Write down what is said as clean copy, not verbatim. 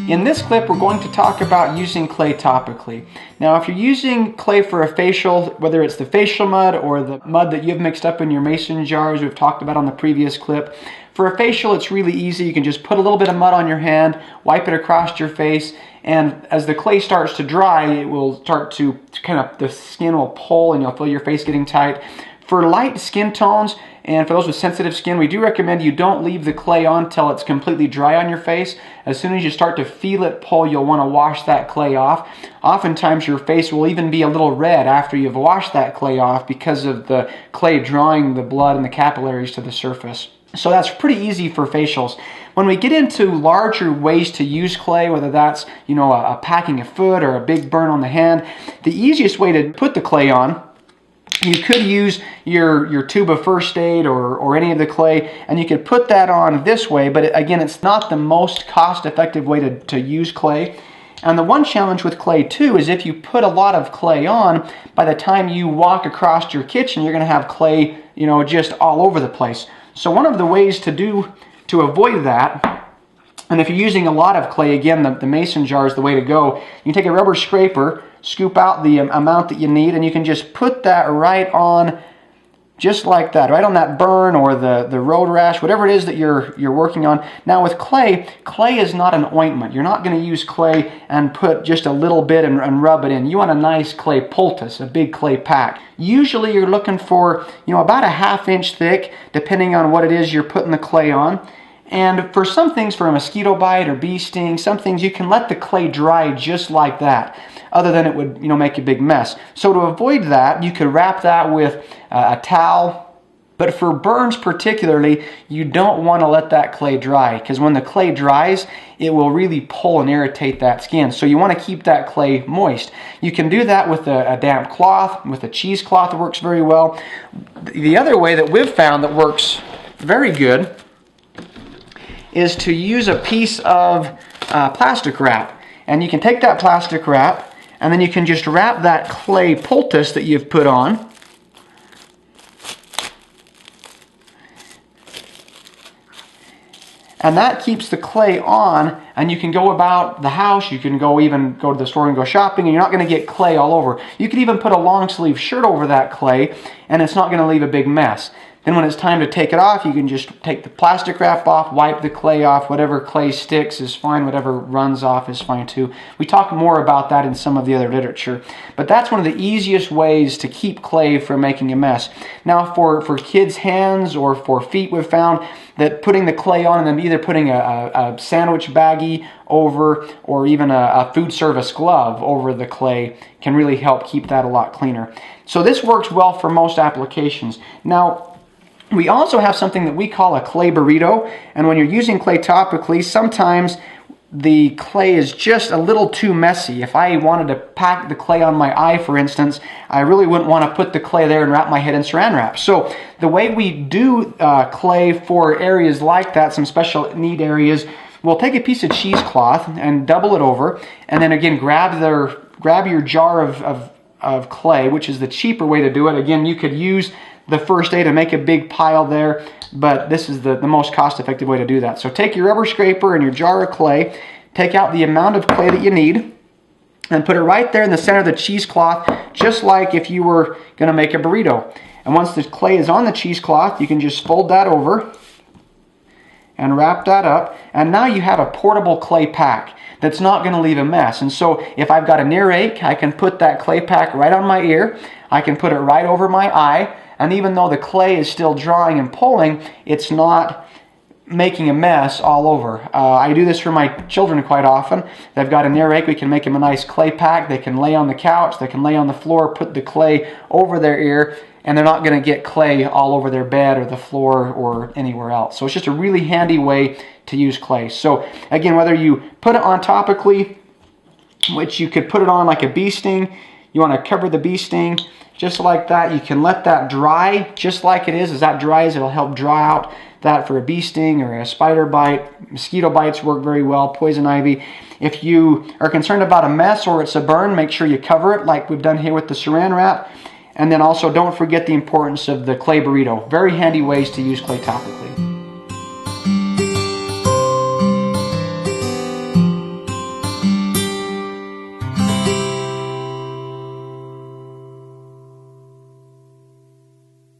In this clip, we're going to talk about using clay topically. Now, if you're using clay for a facial, whether it's the facial mud or the mud that you've mixed up in your mason jars we've talked about on the previous clip, for a facial it's really easy. You can just put a little bit of mud on your hand, wipe it across your face, and as the clay starts to dry, it will start to the skin will pull and you'll feel your face getting tight. For light skin tones, and for those with sensitive skin, we do recommend you don't leave the clay on until it's completely dry on your face. As soon as you start to feel it pull, you'll want to wash that clay off. Oftentimes your face will even be a little red after you've washed that clay off because of the clay drawing the blood and the capillaries to the surface. So that's pretty easy for facials. When we get into larger ways to use clay, whether that's a packing a foot or a big burn on the hand, the easiest way to put the clay on, you could use your tube of first aid or any of the clay, and you could put that on this way, but again, it's not the most cost-effective way to use clay. And the one challenge with clay too is if you put a lot of clay on, by the time you walk across your kitchen, you're going to have clay, just all over the place. So one of the ways to avoid that, and if you're using a lot of clay, again, the mason jar is the way to go. You take a rubber scraper, scoop out the amount that you need, and you can just put that right on, just like that, right on that burn or the road rash, whatever it is that you're working on. Now with clay is not an ointment. You're not going to use clay and put just a little bit and rub it in. You want a nice clay poultice, a big clay pack. Usually you're looking for about a 1/2 inch thick, depending on what it is you're putting the clay on. And for some things, for a mosquito bite or bee sting, some things you can let the clay dry just like that, other than it would make a big mess. So to avoid that, you could wrap that with a towel. But for burns particularly, you don't want to let that clay dry, because when the clay dries, it will really pull and irritate that skin. So you want to keep that clay moist. You can do that with a damp cloth, with a cheesecloth. It works very well. The other way that we've found that works very good is to use a piece of plastic wrap. And you can take that plastic wrap and then you can just wrap that clay poultice that you've put on. And that keeps the clay on, and you can go about the house, you can even go to the store and go shopping, and you're not going to get clay all over. You could even put a long sleeve shirt over that clay, and it's not going to leave a big mess. Then when it's time to take it off, you can just take the plastic wrap off, wipe the clay off. Whatever clay sticks is fine. Whatever runs off is fine too. We talk more about that in some of the other literature. But that's one of the easiest ways to keep clay from making a mess. Now for kids' hands or for feet, we've found that putting the clay on and then either putting a sandwich baggie over or even a food service glove over the clay can really help keep that a lot cleaner. So this works well for most applications. Now, we also have something that we call a clay burrito, and when you're using clay topically, sometimes the clay is just a little too messy. If I wanted to pack the clay on my eye, for instance, I really wouldn't want to put the clay there and wrap my head in saran wrap. So the way we do clay for areas like that, some special need areas, we'll take a piece of cheesecloth and double it over, and then again grab your jar of clay, which is the cheaper way to do it. Again, you could use the first aid to make a big pile there, but this is the most cost-effective way to do that. So take your rubber scraper and your jar of clay, take out the amount of clay that you need, and put it right there in the center of the cheesecloth, just like if you were going to make a burrito. And once the clay is on the cheesecloth, you can just fold that over and wrap that up, and now you have a portable clay pack that's not going to leave a mess. And so if I've got an earache, I can put that clay pack right on my ear, I can put it right over my eye, and even though the clay is still drying and pulling, it's not making a mess all over. I do this for my children quite often. They've got an earache, we can make them a nice clay pack. They can lay on the couch, they can lay on the floor, put the clay over their ear, and they're not going to get clay all over their bed or the floor or anywhere else. So it's just a really handy way to use clay. So again, whether you put it on topically, which you could put it on like a bee sting, you want to cover the bee sting, just like that. You can let that dry just like it is. As that dries, it'll help dry out that for a bee sting or a spider bite. Mosquito bites work very well, poison ivy. If you are concerned about a mess or it's a burn, make sure you cover it like we've done here with the saran wrap. And then also don't forget the importance of the clay burrito. Very handy ways to use clay topically.